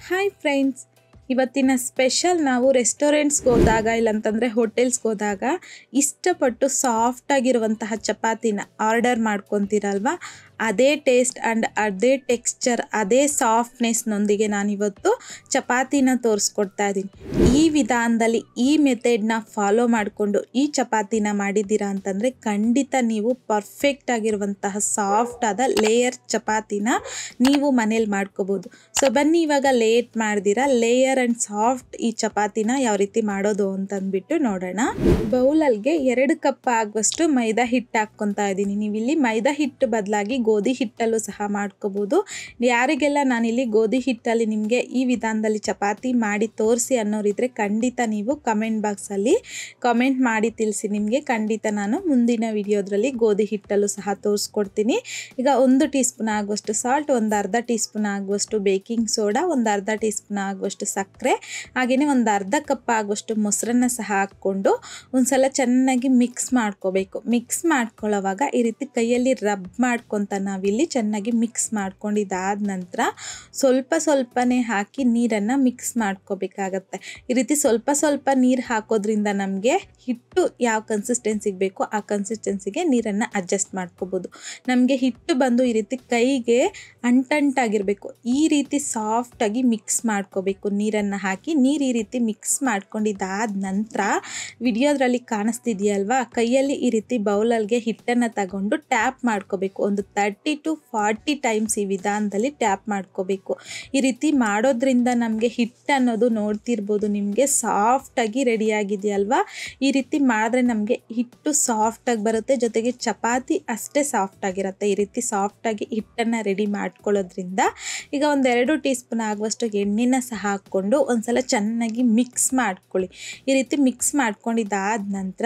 Hi friends, ಇವತ್ತಿನ special ನಾವು ರೆಸ್ಟೋರೆಂಟ್ಸ್ಗೆ ಹೋದಾಗ ಇಲ್ಲಂತಂದರೆ ಹೋಟೆಲ್ಸ್ಗೆ ಹೋದಾಗ ಇಷ್ಟಪಟ್ಟು ಸಾಫ್ಟಾಗಿರುವಂತಹ ಚಪಾತಿನ ಆರ್ಡರ್ ಮಾಡ್ಕೊತೀರಲ್ವ, ಅದೇ ಟೇಸ್ಟ್ ಆ್ಯಂಡ್ ಅದೇ ಟೆಕ್ಸ್ಚರ್, ಅದೇ ಸಾಫ್ಟ್ನೆಸ್ನೊಂದಿಗೆ ನಾನಿವತ್ತು ಚಪಾತಿನ ತೋರಿಸ್ಕೊಡ್ತಾ ಇದ್ದೀನಿ. ಈ ವಿಧಾನದಲ್ಲಿ ಈ ಮೆಥಡ್ನ ಫಾಲೋ ಮಾಡಿಕೊಂಡು ಈ ಚಪಾತಿನ ಮಾಡಿದ್ದೀರಾ ಅಂತಂದರೆ ಖಂಡಿತ ನೀವು ಪರ್ಫೆಕ್ಟ್ ಆಗಿರುವಂತಹ ಸಾಫ್ಟ್ ಆದ ಲೇಯರ್ ಚಪಾತಿನ ನೀವು ಮನೇಲಿ ಮಾಡ್ಕೋಬೋದು. ಸೊ ಬನ್ನಿ ಇವಾಗ ಲೇಟ್ ಮಾಡ್ದಿರಾ ಲೇಯರ್ ಆ್ಯಂಡ್ ಸಾಫ್ಟ್ ಈ ಚಪಾತಿನ ಯಾವ ರೀತಿ ಮಾಡೋದು ಅಂತಂದ್ಬಿಟ್ಟು ನೋಡೋಣ. ಬೌಲಲ್ಗೆ 2 ಕಪ್ ಆಗುವಷ್ಟು ಮೈದಾ ಹಿಟ್ಟು ಹಾಕ್ಕೊತಾ ಇದ್ದೀನಿ. ನೀವು ಇಲ್ಲಿ ಮೈದಾ ಹಿಟ್ಟು ಬದಲಾಗಿ ಗೋಧಿ ಹಿಟ್ಟಲ್ಲೂ ಸಹ ಮಾಡ್ಕೋಬೋದು. ಯಾರಿಗೆಲ್ಲ ನಾನಿಲ್ಲಿ ಗೋಧಿ ಹಿಟ್ಟಲ್ಲಿ ನಿಮಗೆ ಈ ವಿಧಾನದಲ್ಲಿ ಚಪಾತಿ ಮಾಡಿ ತೋರಿಸಿ ಅನ್ನೋರಿದ್ರೆ ಖಂಡಿತ ನೀವು ಕಮೆಂಟ್ ಬಾಕ್ಸಲ್ಲಿ ಕಮೆಂಟ್ ಮಾಡಿ ತಿಳಿಸಿ. ನಿಮಗೆ ಖಂಡಿತ ನಾನು ಮುಂದಿನ ವಿಡಿಯೋದ್ರಲ್ಲಿ ಗೋಧಿ ಹಿಟ್ಟಲ್ಲೂ ಸಹ ತೋರಿಸ್ಕೊಡ್ತೀನಿ. ಈಗ 1 ಟೀ ಸ್ಪೂನ್ ಆಗುವಷ್ಟು ಸಾಲ್ಟ್, ಒಂದು ಅರ್ಧ ಟೀ ಸ್ಪೂನ್ ಆಗುವಷ್ಟು ಬೇಕಿಂಗ್ ಸೋಡಾ, ಒಂದು ಅರ್ಧ ಟೀ ಸ್ಪೂನ್ ಆಗುವಷ್ಟು ಸಕ್ಕರೆ, ಹಾಗೆಯೇ ಒಂದು ಅರ್ಧ ಕಪ್ ಆಗುವಷ್ಟು ಮೊಸರನ್ನ ಸಹ ಹಾಕ್ಕೊಂಡು ಒಂದ್ಸಲ ಚೆನ್ನಾಗಿ ಮಿಕ್ಸ್ ಮಾಡ್ಕೋಬೇಕು. ಮಿಕ್ಸ್ ಮಾಡ್ಕೊಳ್ಳೋವಾಗ ಈ ರೀತಿ ಕೈಯಲ್ಲಿ ರಬ್ ಮಾಡ್ಕೊತ ನಾವಿಲ್ಲಿ ಚೆನ್ನಾಗಿ ಮಿಕ್ಸ್ ಮಾಡ್ಕೊಂಡಿದ್ದಾದ ನಂತರ ಸ್ವಲ್ಪನೇ ಹಾಕಿ ನೀರನ್ನು ಮಿಕ್ಸ್ ಮಾಡ್ಕೋಬೇಕಾಗತ್ತೆ. ಈ ರೀತಿ ಸ್ವಲ್ಪ ನೀರು ಹಾಕೋದ್ರಿಂದ ನಮಗೆ ಹಿಟ್ಟು ಯಾವ ಕನ್ಸಿಸ್ಟೆನ್ಸಿಗೆ ಬೇಕೋ ಆ ಕನ್ಸಿಸ್ಟೆನ್ಸಿಗೆ ನೀರನ್ನು ಅಡ್ಜಸ್ಟ್ ಮಾಡ್ಕೋಬೋದು. ನಮಗೆ ಹಿಟ್ಟು ಬಂದು ಈ ರೀತಿ ಕೈಗೆ ಅಂಟಂಟಾಗಿರಬೇಕು. ಈ ರೀತಿ ಸಾಫ್ಟಾಗಿ ಮಿಕ್ಸ್ ಮಾಡ್ಕೋಬೇಕು. ನೀರನ್ನು ಹಾಕಿ ಈ ರೀತಿ ಮಿಕ್ಸ್ ಮಾಡ್ಕೊಂಡಿದ್ದಾದ ನಂತರ ವಿಡಿಯೋದ್ರಲ್ಲಿ ಕಾಣಿಸ್ತಿದೆಯಲ್ವಾ, ಕೈಯಲ್ಲಿ ಈ ರೀತಿ ಬೌಲಲ್ಗೆ ಹಿಟ್ಟನ್ನು ತಗೊಂಡು ಟ್ಯಾಪ್ ಮಾಡ್ಕೋಬೇಕು. ಒಂದು 30 to 40 ಟೈಮ್ಸ್ ಈ ವಿಧಾನದಲ್ಲಿ ಟ್ಯಾಪ್ ಮಾಡ್ಕೋಬೇಕು. ಈ ರೀತಿ ಮಾಡೋದ್ರಿಂದ ನಮಗೆ ಹಿಟ್ಟು ಅನ್ನೋದು ನೋಡ್ತಿರ್ಬೋದು ನಿಮಗೆ ಸಾಫ್ಟಾಗಿ ರೆಡಿಯಾಗಿದೆಯಲ್ವಾ. ಈ ರೀತಿ ಮಾಡಿದ್ರೆ ನಮಗೆ ಹಿಟ್ಟು ಸಾಫ್ಟಾಗಿ ಬರುತ್ತೆ, ಜೊತೆಗೆ ಚಪಾತಿ ಅಷ್ಟೇ ಸಾಫ್ಟಾಗಿರುತ್ತೆ. ಈ ರೀತಿ ಸಾಫ್ಟಾಗಿ ಹಿಟ್ಟನ್ನು ರೆಡಿ ಮಾಡ್ಕೊಳ್ಳೋದ್ರಿಂದ ಈಗ ಒಂದು 2 ಟೀ ಸ್ಪೂನ್ ಆಗುವಷ್ಟು ಎಣ್ಣೆನ ಸಹ ಹಾಕ್ಕೊಂಡು ಒಂದ್ಸಲ ಚೆನ್ನಾಗಿ ಮಿಕ್ಸ್ ಮಾಡ್ಕೊಳ್ಳಿ. ಈ ರೀತಿ ಮಿಕ್ಸ್ ಮಾಡ್ಕೊಂಡಿದ್ದಾದ ನಂತರ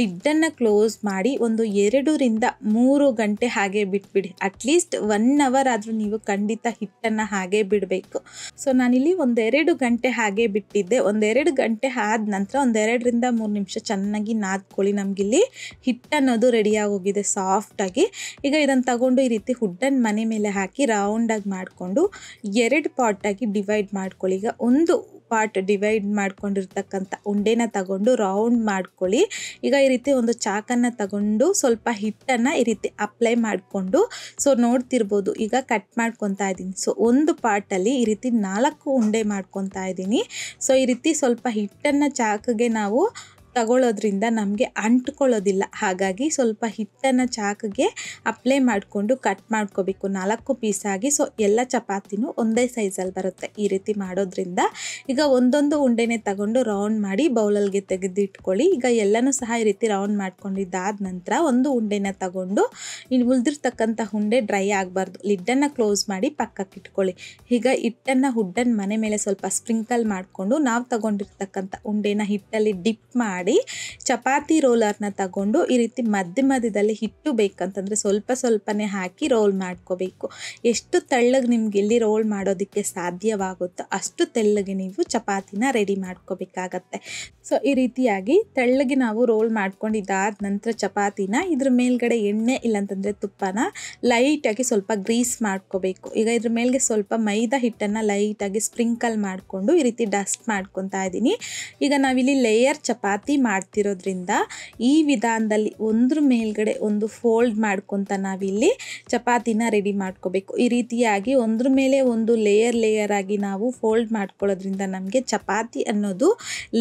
ಲಿಡ್ಡನ್ನು ಕ್ಲೋಸ್ ಮಾಡಿ ಒಂದು 2 ರಿಂದ 3 ಗಂಟೆ ಹಾಗೆ ಬಿಟ್ಬಿಡಿ. ಅಟ್ಲೀಸ್ಟ್ 1 ಅವರ್ ಆದರೂ ನೀವು ಖಂಡಿತ ಹಿಟ್ಟನ್ನು ಹಾಗೆ ಬಿಡಬೇಕು. ಸೊ ನಾನಿಲ್ಲಿ 1-2 ಗಂಟೆ ಹಾಗೆ ಬಿಟ್ಟಿದ್ದೆ. 1-2 ಗಂಟೆ ಆದ ನಂತರ 1-2 ರಿಂದ 3 ನಿಮಿಷ ಚೆನ್ನಾಗಿ ನಾದ್ಕೊಳ್ಳಿ. ನಮಗಿಲ್ಲಿ ಹಿಟ್ಟನ್ನೋದು ರೆಡಿಯಾಗಿ ಹೋಗಿದೆ ಸಾಫ್ಟಾಗಿ. ಈಗ ಇದನ್ನು ತಗೊಂಡು ಈ ರೀತಿ ಹುಡ್ಡನ್ನು ಮನೆ ಮೇಲೆ ಹಾಕಿ ರೌಂಡಾಗಿ ಮಾಡಿಕೊಂಡು 2 ಪಾರ್ಟಾಗಿ ಡಿವೈಡ್ ಮಾಡ್ಕೊಳ್ಳಿ. ಈಗ ಒಂದು ಪಾರ್ಟ್ ಡಿವೈಡ್ ಮಾಡ್ಕೊಂಡಿರ್ತಕ್ಕಂಥ ಉಂಡೆನ ತಗೊಂಡು ರೌಂಡ್ ಮಾಡ್ಕೊಳ್ಳಿ. ಈಗ ಈ ರೀತಿ ಒಂದು ಚಾಕನ್ನು ತಗೊಂಡು ಸ್ವಲ್ಪ ಹಿಟ್ಟನ್ನು ಈ ರೀತಿ ಅಪ್ಲೈ ಮಾಡಿಕೊಂಡು ಸೊ ನೋಡ್ತಿರ್ಬೋದು ಈಗ ಕಟ್ ಮಾಡ್ಕೊತಾ ಇದ್ದೀನಿ. ಸೊ ಒಂದು ಪಾರ್ಟಲ್ಲಿ ಈ ರೀತಿ 4 ಉಂಡೆ ಮಾಡ್ಕೊತಾ ಇದ್ದೀನಿ. ಸೊ ಈ ರೀತಿ ಸ್ವಲ್ಪ ಹಿಟ್ಟನ್ನು ಚಾಕಿಗೆ ನಾವು ತಗೊಳ್ಳೋದ್ರಿಂದ ನಮಗೆ ಅಂಟ್ಕೊಳ್ಳೋದಿಲ್ಲ. ಹಾಗಾಗಿ ಸ್ವಲ್ಪ ಹಿಟ್ಟನ್ನು ಚಾಕಿಗೆ ಅಪ್ಲೈ ಮಾಡಿಕೊಂಡು ಕಟ್ ಮಾಡ್ಕೋಬೇಕು 4 ಪೀಸಾಗಿ. ಸೊ ಎಲ್ಲ ಚಪಾತಿನೂ ಒಂದೇ ಸೈಜಲ್ಲಿ ಬರುತ್ತೆ ಈ ರೀತಿ ಮಾಡೋದ್ರಿಂದ. ಈಗ ಒಂದೊಂದು ಉಂಡೆನೇ ತಗೊಂಡು ರೌಂಡ್ ಮಾಡಿ ಬೌಲಲ್ಗೆ ತೆಗೆದಿಟ್ಕೊಳ್ಳಿ. ಈಗ ಎಲ್ಲನೂ ಸಹ ಈ ರೀತಿ ರೌಂಡ್ ಮಾಡ್ಕೊಂಡಿದ್ದಾದ ನಂತರ ಒಂದು ಉಂಡೆನ ತಗೊಂಡು ಇನ್ನು ಉಳಿದಿರ್ತಕ್ಕಂಥ ಉಂಡೆ ಡ್ರೈ ಆಗಬಾರ್ದು, ಲಿಡ್ಡನ್ನು ಕ್ಲೋಸ್ ಮಾಡಿ ಪಕ್ಕಕ್ಕೆ ಇಟ್ಕೊಳ್ಳಿ. ಈಗ ಹಿಟ್ಟನ್ನು ಹುಡ್ಡನ್ನು ಮನೆ ಮೇಲೆ ಸ್ವಲ್ಪ ಸ್ಪ್ರಿಂಕಲ್ ಮಾಡಿಕೊಂಡು ನಾವು ತಗೊಂಡಿರ್ತಕ್ಕಂಥ ಉಂಡೆನ ಹಿಟ್ಟಲ್ಲಿ ಡಿಪ್ ಮಾಡಿ ಚಪಾತಿ ರೋಲರ್ನ ತಗೊಂಡು ಈ ರೀತಿ ಮಧ್ಯದಲ್ಲಿ ಹಿಟ್ಟು ಬೇಕಂತಂದರೆ ಸ್ವಲ್ಪನೇ ಹಾಕಿ ರೋಲ್ ಮಾಡ್ಕೋಬೇಕು. ಎಷ್ಟು ತೆಳ್ಳಗೆ ನಿಮ್ಗೆ ಇಲ್ಲಿ ರೋಲ್ ಮಾಡೋದಕ್ಕೆ ಸಾಧ್ಯವಾಗುತ್ತೋ ಅಷ್ಟು ತೆಳ್ಳಗೆ ನೀವು ಚಪಾತಿನ ರೆಡಿ ಮಾಡ್ಕೋಬೇಕಾಗತ್ತೆ. ಸೊ ಈ ರೀತಿಯಾಗಿ ತೆಳ್ಳಗೆ ನಾವು ರೋಲ್ ಮಾಡ್ಕೊಂಡಿದ್ದಾದ ನಂತರ ಚಪಾತಿನ ಇದ್ರ ಮೇಲ್ಗಡೆ ಎಣ್ಣೆ ಇಲ್ಲಾಂತಂದರೆ ತುಪ್ಪನ ಲೈಟಾಗಿ ಸ್ವಲ್ಪ ಗ್ರೀಸ್ ಮಾಡ್ಕೋಬೇಕು. ಈಗ ಇದ್ರ ಮೇಲ್ಗೆ ಸ್ವಲ್ಪ ಮೈದಾ ಹಿಟ್ಟನ್ನು ಲೈಟಾಗಿ ಸ್ಪ್ರಿಂಕಲ್ ಮಾಡಿಕೊಂಡು ಈ ರೀತಿ ಡಸ್ಟ್ ಮಾಡ್ಕೊತಾ ಇದ್ದೀನಿ. ಈಗ ನಾವಿಲ್ಲಿ ಲೇಯರ್ ಚಪಾತಿ ಮಾಡ್ತಿರೋದ್ರಿಂದ ಈ ವಿಧಾನದಲ್ಲಿ ಒಂದ್ರ ಮೇಲ್ಗಡೆ ಒಂದು ಫೋಲ್ಡ್ ಮಾಡ್ಕೊತ ನಾವಿಲ್ಲಿ ಚಪಾತಿನ ರೆಡಿ ಮಾಡ್ಕೋಬೇಕು. ಈ ರೀತಿಯಾಗಿ ಒಂದ್ರ ಮೇಲೆ ಒಂದು ಲೇಯರ್ ಆಗಿ ನಾವು ಫೋಲ್ಡ್ ಮಾಡ್ಕೊಳ್ಳೋದ್ರಿಂದ ನಮಗೆ ಚಪಾತಿ ಅನ್ನೋದು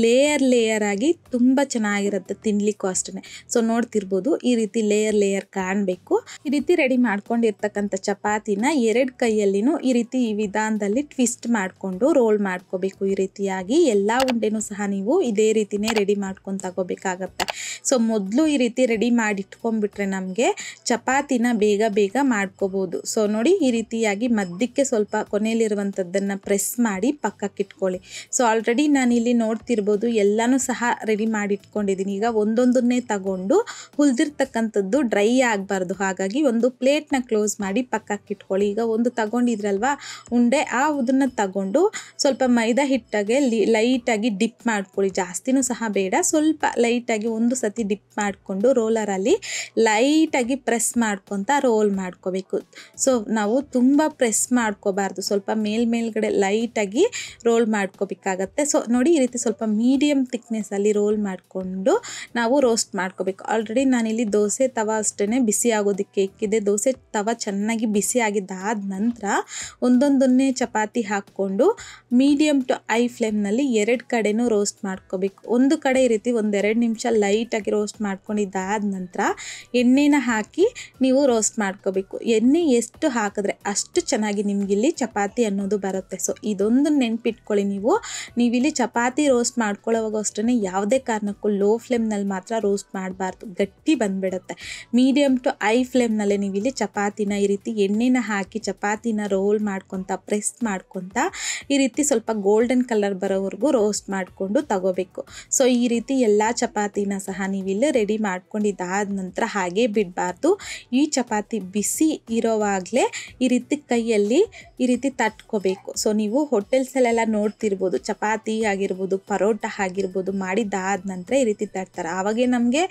ಲೇಯರ್ ಆಗಿ ತುಂಬ ಚೆನ್ನಾಗಿರುತ್ತೆ ತಿನ್ಲಿಕ್ಕೂ ಅಷ್ಟೇ. ಸೊ ನೋಡ್ತಿರ್ಬೋದು ಈ ರೀತಿ ಲೇಯರ್ ಕಾಣಬೇಕು. ಈ ರೀತಿ ರೆಡಿ ಮಾಡ್ಕೊಂಡಿರ್ತಕ್ಕಂಥ ಚಪಾತಿನ 2 ಕೈಯಲ್ಲಿನೂ ಈ ರೀತಿ ಈ ವಿಧಾನದಲ್ಲಿ ಟ್ವಿಸ್ಟ್ ಮಾಡಿಕೊಂಡು ರೋಲ್ ಮಾಡ್ಕೋಬೇಕು. ಈ ರೀತಿಯಾಗಿ ಎಲ್ಲ ಉಂಡೆನೂ ಸಹ ನೀವು ಇದೇ ರೀತಿನೇ ರೆಡಿ ಮಾಡ್ಕೊಂಡು ತಗೋಬೇಕಾಗತ್ತೆ. ಸೊ ಮೊದಲು ಈ ರೀತಿ ರೆಡಿ ಮಾಡಿ ಇಟ್ಕೊಂಡ್ಬಿಟ್ರೆ ನಮಗೆ ಚಪಾತಿನ ಬೇಗ ಮಾಡ್ಕೋಬೋದು. ಸೊ ನೋಡಿ ಈ ರೀತಿಯಾಗಿ ಮಧ್ಯಕ್ಕೆ ಸ್ವಲ್ಪ ಕೊನೆಯಲ್ಲಿರುವಂಥದ್ದನ್ನು ಪ್ರೆಸ್ ಮಾಡಿ ಪಕ್ಕಕ್ಕೆ ಇಟ್ಕೊಳ್ಳಿ. ಸೊ ಆಲ್ರೆಡಿ ನಾನು ಇಲ್ಲಿ ನೋಡ್ತಿರ್ಬೋದು ಎಲ್ಲನೂ ಸಹ ರೆಡಿ ಮಾಡಿ ಇಟ್ಕೊಂಡಿದ್ದೀನಿ. ಈಗ ಒಂದೊಂದನ್ನೇ ತಗೊಂಡು ಉಳಿದಿರ್ತಕ್ಕಂಥದ್ದು ಡ್ರೈ ಆಗಬಾರ್ದು, ಹಾಗಾಗಿ ಒಂದು ಪ್ಲೇಟ್ನ ಕ್ಲೋಸ್ ಮಾಡಿ ಪಕ್ಕಕ್ಕೆ ಇಟ್ಕೊಳ್ಳಿ. ಈಗ ಒಂದು ತಗೊಂಡಿದ್ರಲ್ವಾ ಉಂಡೆ, ಆ ಅದನ್ನು ತಗೊಂಡು ಸ್ವಲ್ಪ ಮೈದಾ ಹಿಟ್ಟಾಗೆ ಲೈಟಾಗಿ ಡಿಪ್ ಮಾಡ್ಕೊಳ್ಳಿ. ಜಾಸ್ತಿನೂ ಸಹ ಬೇಡ, ಸ್ವಲ್ಪ ಲೈಟಾಗಿ ಒಂದು ಸತಿ ಡಿಪ್ ಮಾಡಿಕೊಂಡು ರೋಲರಲ್ಲಿ ಲೈಟಾಗಿ ಪ್ರೆಸ್ ಮಾಡ್ಕೊತ ರೋಲ್ ಮಾಡ್ಕೋಬೇಕು. ಸೊ ನಾವು ತುಂಬ ಪ್ರೆಸ್ ಮಾಡ್ಕೋಬಾರ್ದು, ಸ್ವಲ್ಪ ಮೇಲ್ಗಡೆ ಲೈಟಾಗಿ ರೋಲ್ ಮಾಡ್ಕೋಬೇಕಾಗತ್ತೆ. ಸೊ ನೋಡಿ, ಈ ರೀತಿ ಸ್ವಲ್ಪ ಮೀಡಿಯಮ್ ಥಿಕ್ನೆಸ್ಸಲ್ಲಿ ರೋಲ್ ಮಾಡಿಕೊಂಡು ನಾವು ರೋಸ್ಟ್ ಮಾಡ್ಕೋಬೇಕು. ಆಲ್ರೆಡಿ ನಾನಿಲ್ಲಿ ದೋಸೆ ತವ ಅಷ್ಟೇ ಬಿಸಿ ಆಗೋದಕ್ಕೆ ಇಕ್ಕಿದೆ. ದೋಸೆ ತವ ಚೆನ್ನಾಗಿ ಬಿಸಿ ಆಗಿದ್ದಾದ ನಂತರ ಒಂದೊಂದನ್ನೇ ಚಪಾತಿ ಹಾಕ್ಕೊಂಡು ಮೀಡಿಯಮ್ ಟು ಹೈ ಫ್ಲೇಮ್ನಲ್ಲಿ 2 ಕಡೆನೂ ರೋಸ್ಟ್ ಮಾಡ್ಕೋಬೇಕು. ಒಂದು ಕಡೆ ಈ ರೀತಿ 1-2 ನಿಮಿಷ ಲೈಟಾಗಿ ರೋಸ್ಟ್ ಮಾಡ್ಕೊಂಡಿದ್ದಾದ ನಂತರ ಎಣ್ಣೆನ ಹಾಕಿ ನೀವು ರೋಸ್ಟ್ ಮಾಡ್ಕೋಬೇಕು. ಎಣ್ಣೆ ಎಷ್ಟು ಹಾಕಿದ್ರೆ ಅಷ್ಟು ಚೆನ್ನಾಗಿ ನಿಮಗಿಲ್ಲಿ ಚಪಾತಿ ಅನ್ನೋದು ಬರುತ್ತೆ. ಸೊ ಇದೊಂದು ನೆನ್ಪಿಟ್ಕೊಳ್ಳಿ. ನೀವಿಲ್ಲಿ ಚಪಾತಿ ರೋಸ್ಟ್ ಮಾಡ್ಕೊಳ್ಳೋವಾಗ ಅಷ್ಟೇ ಯಾವುದೇ ಕಾರಣಕ್ಕೂ ಲೋ ಫ್ಲೇಮ್ನಲ್ಲಿ ಮಾತ್ರ ರೋಸ್ಟ್ ಮಾಡಬಾರ್ದು, ಗಟ್ಟಿ ಬಂದುಬಿಡುತ್ತೆ. ಮೀಡಿಯಮ್ ಟು ಹೈ ಫ್ಲೇಮ್ನಲ್ಲೇ ನೀವಿಲ್ಲಿ ಚಪಾತಿನ ಈ ರೀತಿ ಎಣ್ಣೆನ ಹಾಕಿ ಚಪಾತಿನ ರೋಲ್ ಮಾಡ್ಕೊತ ಪ್ರೆಸ್ ಮಾಡ್ಕೊತ ಈ ರೀತಿ ಸ್ವಲ್ಪ ಗೋಲ್ಡನ್ ಕಲರ್ ಬರೋವರೆಗೂ ರೋಸ್ಟ್ ಮಾಡಿಕೊಂಡು ತಗೋಬೇಕು. ಸೊ ಈ ರೀತಿ ಎಲ್ಲ ಚಪಾತಿನ ಸಹ ನೀವಿಲ್ಲಿ ರೆಡಿ ಮಾಡ್ಕೊಂಡಿದ್ದಾದ ನಂತರ ಹಾಗೆ ಬಿಡಬಾರ್ದು. ಈ ಚಪಾತಿ ಬಿಸಿ ಇರೋವಾಗಲೇ ಈ ರೀತಿ ಕೈಯಲ್ಲಿ ಈ ರೀತಿ ತಟ್ಕೋಬೇಕು. ಸೊ ನೀವು ಹೋಟೆಲ್ಸಲ್ಲೆಲ್ಲ ನೋಡ್ತಿರ್ಬೋದು, ಚಪಾತಿ ಆಗಿರ್ಬೋದು, ಪರೋಟ ಆಗಿರ್ಬೋದು ಮಾಡಿದ್ದಾದ ನಂತರ ಈ ರೀತಿ ತಟ್ತಾರೆ. ಆವಾಗೇ ನಮಗೆ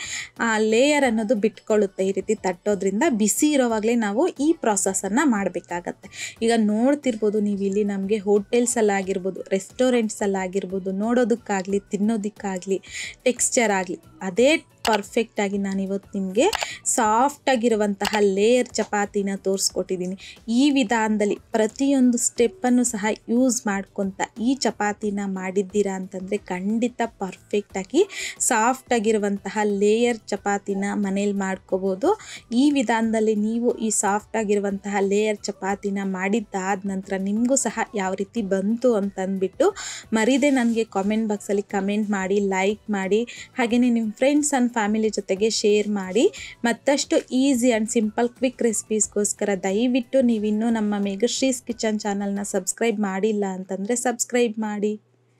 ಲೇಯರ್ ಅನ್ನೋದು ಬಿಟ್ಕೊಳ್ಳುತ್ತೆ. ಈ ರೀತಿ ತಟ್ಟೋದ್ರಿಂದ ಬಿಸಿ ಇರೋವಾಗಲೇ ನಾವು ಈ ಪ್ರಾಸೆಸನ್ನು ಮಾಡಬೇಕಾಗತ್ತೆ. ಈಗ ನೋಡ್ತಿರ್ಬೋದು ನೀವು ಇಲ್ಲಿ ನಮಗೆ ಹೋಟೆಲ್ಸಲ್ಲಾಗಿರ್ಬೋದು, ರೆಸ್ಟೋರೆಂಟ್ಸಲ್ಲಾಗಿರ್ಬೋದು, ನೋಡೋದಕ್ಕಾಗಲಿ ತಿನ್ನೋದಕ್ಕಾಗಲಿ ಟೆಕ್ಸ್ಚರ್ ಆಗಲಿ ಅದೇ ಪರ್ಫೆಕ್ಟಾಗಿ ನಾನಿವತ್ತು ನಿಮಗೆ ಸಾಫ್ಟಾಗಿರುವಂತಹ ಲೇಯರ್ ಚಪಾತಿನ ತೋರಿಸ್ಕೊಟ್ಟಿದ್ದೀನಿ. ಈ ವಿಧಾನದಲ್ಲಿ ಪ್ರತಿಯೊಂದು ಸ್ಟೆಪ್ಪನ್ನು ಸಹ ಯೂಸ್ ಮಾಡ್ಕೊತ ಈ ಚಪಾತಿನ ಮಾಡಿದ್ದೀರಾ ಅಂತಂದರೆ ಖಂಡಿತ ಪರ್ಫೆಕ್ಟಾಗಿ ಸಾಫ್ಟಾಗಿರುವಂತಹ ಲೇಯರ್ ಚಪಾತಿನ ಮನೇಲಿ ಮಾಡ್ಕೋಬೋದು. ಈ ವಿಧಾನದಲ್ಲಿ ನೀವು ಈ ಸಾಫ್ಟಾಗಿರುವಂತಹ ಲೇಯರ್ ಚಪಾತಿನ ಮಾಡಿದ್ದಾದ ನಂತರ ನಿಮಗೂ ಸಹ ಯಾವ ರೀತಿ ಬಂತು ಅಂತಂದ್ಬಿಟ್ಟು ಮರೀದೆ ನನಗೆ ಕಾಮೆಂಟ್ ಬಾಕ್ಸಲ್ಲಿ ಕಮೆಂಟ್ ಮಾಡಿ, ಲೈಕ್ ಮಾಡಿ, ಹಾಗೆಯೇ ನಿಮ್ಮ ಫ್ರೆಂಡ್ಸ್ ಆ್ಯಂಡ್ ಫ್ಯಾಮಿಲಿ ಜೊತೆಗೆ ಶೇರ್ ಮಾಡಿ. ಮತ್ತಷ್ಟು ಈಸಿ ಆ್ಯಂಡ್ ಸಿಂಪಲ್ ಕ್ವಿಕ್ ರೆಸಿಪೀಸ್ಗೋಸ್ಕರ ದಯವಿಟ್ಟು ನೀವಿನ್ನೂ ನಮ್ಮ ಮೇಘಶ್ರೀಸ್ ಕಿಚನ್ ಚಾನಲ್ನ ಸಬ್ಸ್ಕ್ರೈಬ್ ಮಾಡಿಲ್ಲ ಅಂತಂದರೆ ಸಬ್ಸ್ಕ್ರೈಬ್ ಮಾಡಿ.